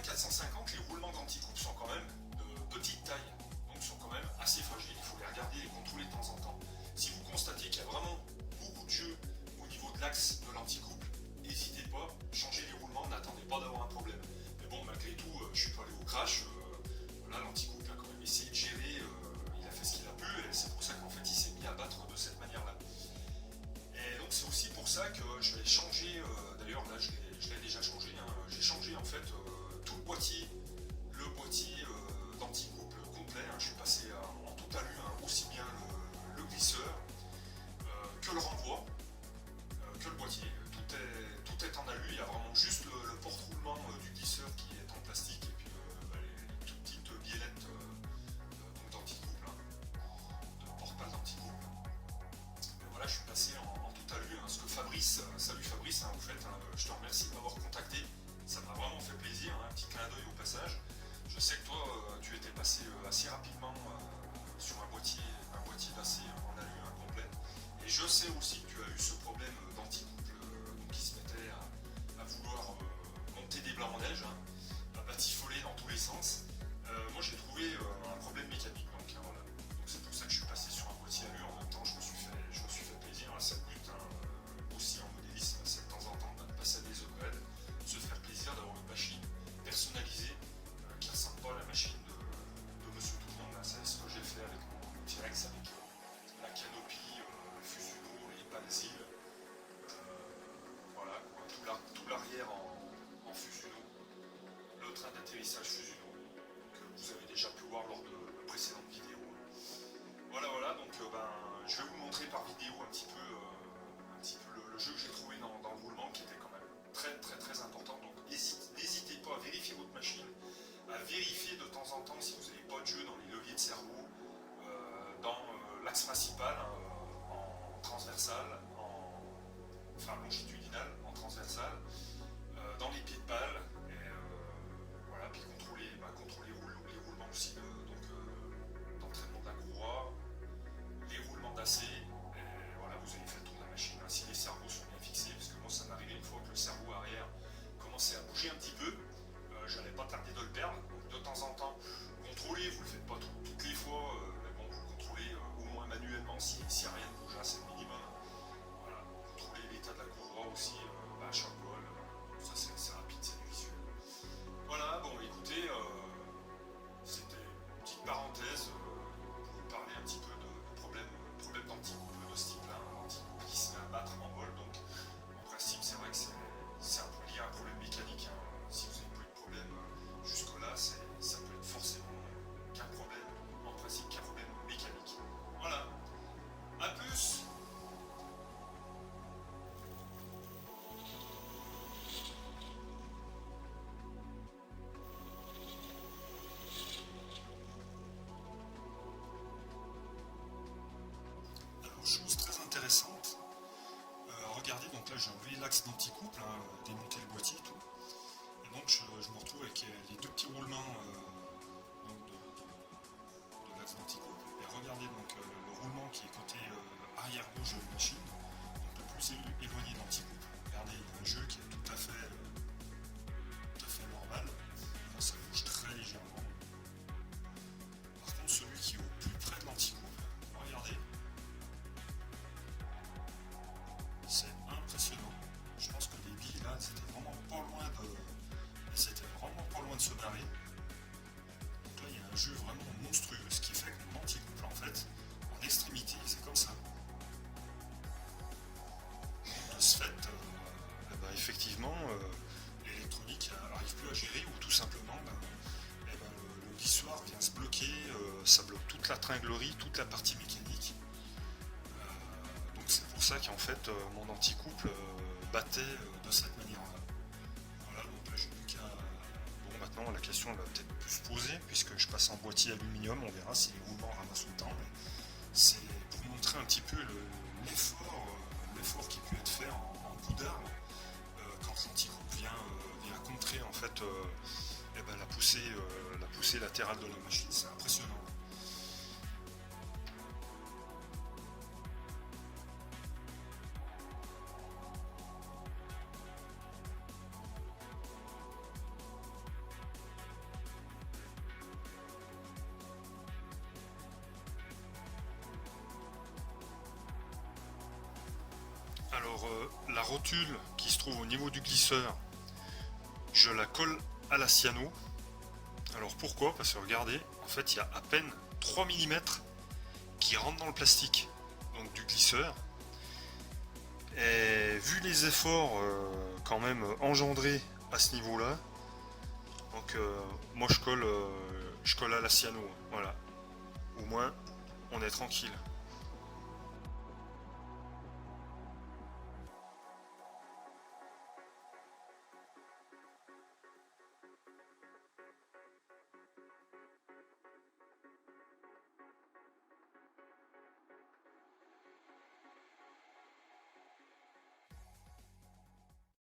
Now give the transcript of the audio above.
450, les roulements d'anticoupe sont quand même de petite taille, donc sont quand même assez fragiles. Il faut les regarder, les contrôler de temps en temps. Si vous constatez qu'il y a vraiment beaucoup de jeu au niveau de l'axe de l'anticoupe, n'hésitez pas, changez les roulements, n'attendez pas d'avoir un problème. Mais bon, malgré tout, je suis pas allé au crash. Voilà, l'anticouple a quand même essayé de gérer, il a fait ce qu'il a pu, et c'est pour ça qu'en fait il s'est mis à battre de cette manière-là. Et donc c'est aussi pour ça que je vais changer, d'ailleurs là je l'ai déjà changé, hein, j'ai changé en fait tout le boîtier d'anticouple complet, hein, je suis passé en tout alu, hein, aussi bien le glisseur que le renvoi, que le boîtier. Tout est en alu, il y a vraiment juste le porte-roulement du glisseur qui est en plastique et puis les toutes petites biellettes d'anticouple, hein, de porte-pales d'anticouple. Voilà, je suis passé en tout alu, hein, ce que Fabrice, salut Fabrice, hein, vous faites, hein, je te remercie de m'avoir contacté, ça m'a vraiment fait plaisir, hein, un petit clin d'œil au passage. Je sais que toi, tu étais passé assez rapidement sur un boîtier d'acier en alu complet, et je sais aussi que tu as eu ce problème d'anticouple qui se mettait à vouloir monter des blancs en neige, hein, à batifoler dans tous les sens. Moi j'ai trouvé un problème mécanique, donc hein, voilà. Donc c'est pour ça que je suis passé sur un boîtier alu. En même temps, je me suis fait plaisir à 7 minutes, hein, aussi en modélisme, c'est de temps en temps de passer à des upgrades, se faire plaisir d'avoir une machine personnalisée qui ne ressemble pas à la machine de Monsieur Tout le Monde. C'est ce que j'ai fait avec mon T-Rex, avec la canopie, le Fusuno, les Palzil, voilà, tout l'arrière en Fusuno, le train d'atterrissage Fusuno, que vous avez déjà pu voir lors de précédentes vidéos. Voilà, donc je vais vous montrer par vidéo un petit peu le jeu que j'ai trouvé dans le roulement, qui était quand même très important. Donc n'hésitez pas à vérifier votre machine, à vérifier de temps en temps si vous n'avez pas de jeu dans les leviers de cerveau, dans l'axe principal, hein, en transversal, enfin longitudinal, en transversal, dans les pieds de balle, et voilà, puis contrôler les roulements aussi, d'entraînement de la courroie, les roulements d'acier, et voilà, vous avez fait le tour de la machine, hein, si les cerveaux sont bien fixés, parce que moi ça m'est arrivé une fois que le cerveau arrière commençait à bouger un petit peu, j'allais pas tarder de le perdre, donc de temps en temps, contrôlez, vous le faites pas toutes les fois, mais bon, vous contrôlez au moins manuellement si rien ne bouge, hein, c'est le minimum. Voilà, contrôler l'état de la courroie aussi, à chaque vol, ça c'est assez rapide, c'est du visuel. Voilà, bon écoutez, c'était une petite parenthèse pour vous parler un petit peu de problèmes d'anticouple de ce type-là, un anticouple qui se met à battre en vol, donc en principe c'est vrai que c'est un peu lié à un problème mécanique, hein. Si vous n'avez pas eu de problème jusque-là, ça peut être forcément qu'un problème, en principe qu'un problème mécanique. Voilà, à plus. Alors, chose très intéressante, regardez, donc là j'ai enlevé l'axe d'anticouple, hein, démonté le boîtier et tout, et donc je me retrouve avec les deux petits roulements donc de l'axe d'anticouple, et regardez donc le roulement qui est côté arrière gauche de la machine, donc le plus éloigné d'anticouple. Regardez, il y a un jeu qui est tout à fait normal, enfin, ça bouge très légèrement. Par contre, celui qui est au plus près de l'anticouple, regardez, c'est impressionnant. Je pense que les billes là, c'était vraiment pas loin de se barrer. Donc là, il y a un jeu vraiment monstrueux, ce qui fait que mon anticouple, en fait, en extrémité, c'est comme ça. De ce fait, effectivement, l'électronique n'arrive plus à gérer, ou tout simplement, le glissoir vient se bloquer, ça bloque toute la tringlerie, toute la partie mécanique. Donc c'est pour ça qu'en fait, mon anticouple battait de cette manière-là. Voilà, donc là j'ai plus qu'à... Bon, maintenant la question elle va peut-être plus se poser, puisque je passe en boîtier aluminium, on verra si les roulements ramassent autant, mais c'est pour montrer un petit peu l'effort qui peut être fait en boudin quand l'anticouple vient contrer en fait la poussée latérale de la machine. C'est impressionnant. Alors la rotule qui se trouve au niveau du glisseur, je la colle à la cyano. Alors pourquoi? Parce que regardez, en fait il y a à peine 3 mm qui rentrent dans le plastique donc du glisseur. Et vu les efforts quand même engendrés à ce niveau là, donc moi je colle à la cyano, voilà. Au moins on est tranquille.